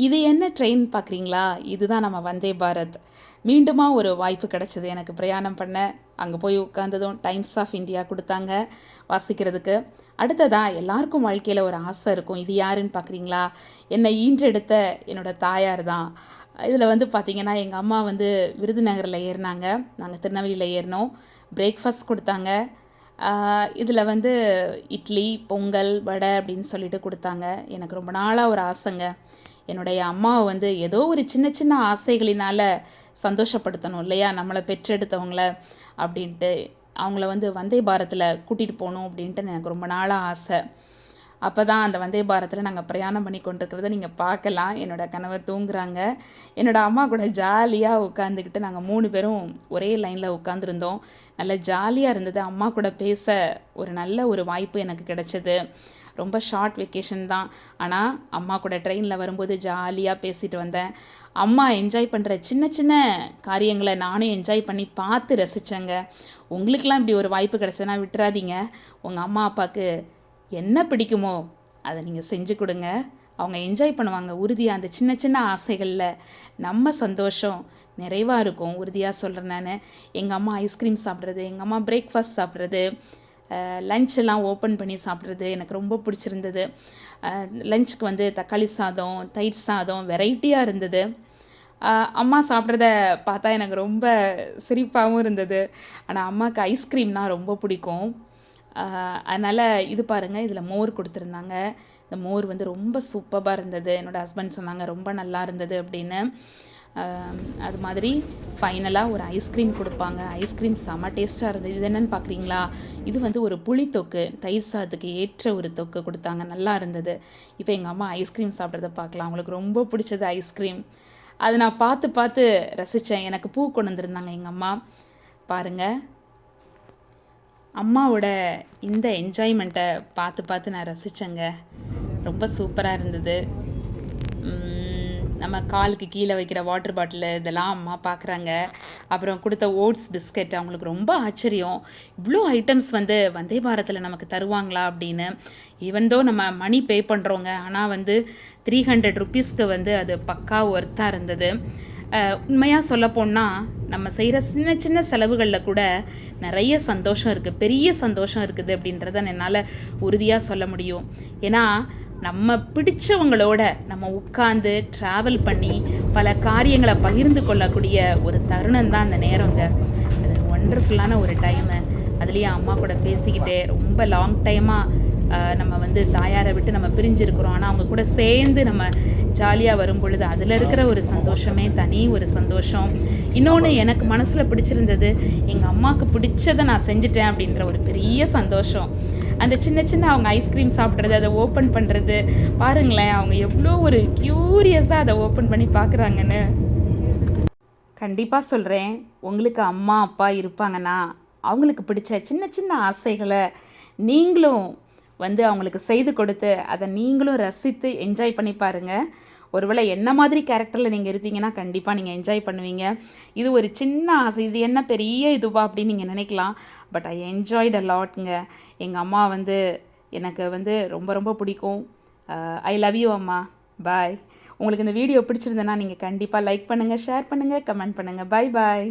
இது என்ன ட்ரெயின் பார்க்குறீங்களா? இதுதான் நம்ம வந்தே பாரத். மீண்டுமா ஒரு வாய்ப்பு கிடைச்சது எனக்கு பிரயாணம் பண்ண. அங்கே போய் உட்காந்ததும் டைம்ஸ் ஆஃப் இந்தியா குடுத்தாங்க வாசிக்கிறதுக்கு. அடுத்ததா எல்லாருக்கும் வாழ்க்கையில ஒரு ஆசை இருக்கும். இது யாருன்னு பார்க்குறீங்களா? என்னை ஈன்றெடுத்த என்னோட தாயார் தான். இதில் வந்து பார்த்தீங்கன்னா, எங்க அம்மா வந்து விருதுநகரில் ஏறுனாங்க. நாங்க திருநெல்வேலியில ஏறினோம். பிரேக்ஃபாஸ்ட் குடுத்தாங்க. இதில் வந்து இட்லி, பொங்கல், வடை அப்படின்னு சொல்லிட்டு குடுத்தாங்க. எனக்கு ரொம்ப நாளா ஒரு ஆசைங்க. என்னுடைய அம்மாவை வந்து ஏதோ ஒரு சின்ன சின்ன ஆசைகளினால சந்தோஷப்படுத்தணும் இல்லையா? நம்மளை பெற்றெடுத்தவங்கள அப்படின்ட்டு. அவங்கள வந்து வந்தே பாரத்தில் கூட்டிகிட்டு போகணும் அப்படின்ட்டு எனக்கு ரொம்ப நாளாக ஆசை. அப்போ தான் அந்த வந்தே பாரத்தில் நாங்கள் பிரயாணம் பண்ணி கொண்டிருக்கிறத நீங்கள் பார்க்கலாம். என்னோடய கணவர் தூங்குறாங்க. என்னோடய அம்மா கூட ஜாலியாக உட்காந்துக்கிட்டு நாங்கள் 3 பேரும் ஒரே லைனில் உட்காந்துருந்தோம். நல்ல ஜாலியாக இருந்தது. அம்மா கூட பேச ஒரு நல்ல ஒரு வாய்ப்பு எனக்கு கிடைச்சது. ரொம்ப ஷார்ட் வெக்கேஷன் தான். ஆனால் அம்மா கூட ட்ரெயினில் வரும்போது ஜாலியாக பேசிட்டு வந்தேன். அம்மா என்ஜாய் பண்ணுற சின்ன சின்ன காரியங்களை நானும் என்ஜாய் பண்ணி பார்த்து ரசித்தேங்க. உங்களுக்கெலாம் இப்படி ஒரு வாய்ப்பு கிடச்சதுன்னா விட்டுறாதீங்க. உங்கள் அம்மா அப்பாவுக்கு என்ன பிடிக்குமோ அதை நீங்கள் செஞ்சு கொடுங்க. அவங்க என்ஜாய் பண்ணுவாங்க உறுதியாக. அந்த சின்ன சின்ன ஆசைகளில் நம்ம சந்தோஷம் நிறைவாக இருக்கும். உறுதியாக சொல்கிறேன் நான். எங்கள் அம்மா ஐஸ்கிரீம் சாப்பிட்றது, எங்கள் அம்மா பிரேக்ஃபாஸ்ட் சாப்பிட்றது, லஞ்செல்லாம் ஓப்பன் பண்ணி சாப்பிட்றது எனக்கு ரொம்ப பிடிச்சிருந்தது. லஞ்சுக்கு வந்து தக்காளி சாதம், தயிர் சாதம் வெரைட்டியாக இருந்தது. அம்மா சாப்பிட்றத பார்த்தா எனக்கு ரொம்ப சிரிப்பாகவும் இருந்தது. ஆனால் அம்மாவுக்கு ஐஸ்கிரீம்னால் ரொம்ப பிடிக்கும். அதனால் இது பாருங்கள், இதில் மோர் கொடுத்துருந்தாங்க. இந்த மோர் வந்து ரொம்ப சூப்பராக இருந்தது. என்னோடய ஹஸ்பண்ட் சொன்னாங்க ரொம்ப நல்லா இருந்தது அப்படின்னு. அது மாதிரி ஃபைனலாக ஒரு ஐஸ்கிரீம் கொடுப்பாங்க. ஐஸ்கிரீம் செம்ம டேஸ்ட்டாக இருந்தது. இது என்னென்னு பார்க்குறீங்களா? இது வந்து ஒரு புளித்தொக்கு, தயிர் சாதத்துக்கு ஏற்ற ஒரு தொக்கு கொடுத்தாங்க. நல்லா இருந்தது. இப்போ எங்கள் அம்மா ஐஸ்கிரீம் சாப்பிட்றத பார்க்கலாம். அவங்களுக்கு ரொம்ப பிடிச்சது ஐஸ்கிரீம். அதை நான் பார்த்து பார்த்து ரசித்தேன். எனக்கு பூ கொண்டு வந்திருந்தாங்க எங்கள் அம்மா. பாருங்கள், அம்மாவோட இந்த என்ஜாய்மெண்ட்டை பார்த்து பார்த்து நான் ரசித்தேங்க. ரொம்ப சூப்பராக இருந்தது. நம்ம காலுக்கு கீழே வைக்கிற வாட்டர் பாட்டிலு இதெல்லாம் அம்மா பார்க்குறாங்க. அப்புறம் கொடுத்த ஓட்ஸ் பிஸ்கெட் அவங்களுக்கு ரொம்ப ஆச்சரியம். இவ்வளோ ஐட்டம்ஸ் வந்து வந்தே பாரத்தில் நமக்கு தருவாங்களா அப்படின்னு. ஈவன் தோ நம்ம மணி பே பண்ணுறோங்க, ஆனால் வந்து 300 ருப்பீஸ்க்கு வந்து அது பக்கா ஒர்த்தாக இருந்தது. உண்மையாக சொல்லப்போனால் நம்ம செய்கிற சின்ன சின்ன செலவுகளில் கூட நிறைய சந்தோஷம் இருக்குது, பெரிய சந்தோஷம் இருக்குது அப்படின்றத என்னால் உறுதியாக சொல்ல முடியும். ஏன்னா நம்ம பிடிச்சவங்களோட நம்ம உட்காந்து ட்ராவல் பண்ணி பல காரியங்களை பகிர்ந்து கொள்ளக்கூடிய ஒரு தருணம் தான் அந்த நேரங்க. அது ஒண்டர்ஃபுல்லான ஒரு டைமு. அதுலேயும் அம்மா கூட பேசிக்கிட்டே ரொம்ப லாங் டைமாக நம்ம வந்து தாயாரை விட்டு நம்ம பிரிஞ்சிருக்கிறோம். ஆனால் அவங்க கூட சேர்ந்து நம்ம ஜாலியாக வரும் பொழுது அதில் இருக்கிற ஒரு சந்தோஷமே தனி ஒரு சந்தோஷம். இன்னொன்று எனக்கு மனசில் பிடிச்சிருந்தது, எங்கள் அம்மாவுக்கு பிடிச்சதை நான் செஞ்சுட்டேன் அப்படின்ற ஒரு பெரிய சந்தோஷம். அந்த சின்ன சின்ன அவங்க ஐஸ்கிரீம் சாப்பிட்றது, அதை ஓப்பன் பண்ணுறது பாருங்களேன், அவங்க எவ்வளோ ஒரு க்யூரியஸாக அதை ஓப்பன் பண்ணி பார்க்குறாங்கன்னு. கண்டிப்பாக சொல்கிறேன், உங்களுக்கு அம்மா அப்பா இருப்பாங்கன்னா அவங்களுக்கு பிடிச்ச சின்ன சின்ன ஆசைகளை நீங்களும் வந்து அவங்களுக்கு செய்து கொடுத்து அதை நீங்களும் ரசித்து என்ஜாய் பண்ணி பாருங்கள். ஒருவேளை என்ன மாதிரி கேரக்டரில் நீங்கள் இருப்பீங்கன்னா கண்டிப்பாக நீங்கள் என்ஜாய் பண்ணுவீங்க. இது ஒரு சின்ன ஆசை, இது என்ன பெரிய இதுவா அப்படின்னு நீங்கள் நினைக்கலாம். பட் ஐ என்ஜாய்ட் அ லாட்ங்க. எங்கள் அம்மா வந்து எனக்கு வந்து ரொம்ப ரொம்ப பிடிக்கும். ஐ லவ் யூ அம்மா. பாய். உங்களுக்கு இந்த வீடியோ பிடிச்சிருந்தேன்னா நீங்கள் கண்டிப்பாக லைக் பண்ணுங்கள், ஷேர் பண்ணுங்கள், கமெண்ட் பண்ணுங்கள். பாய் பாய்.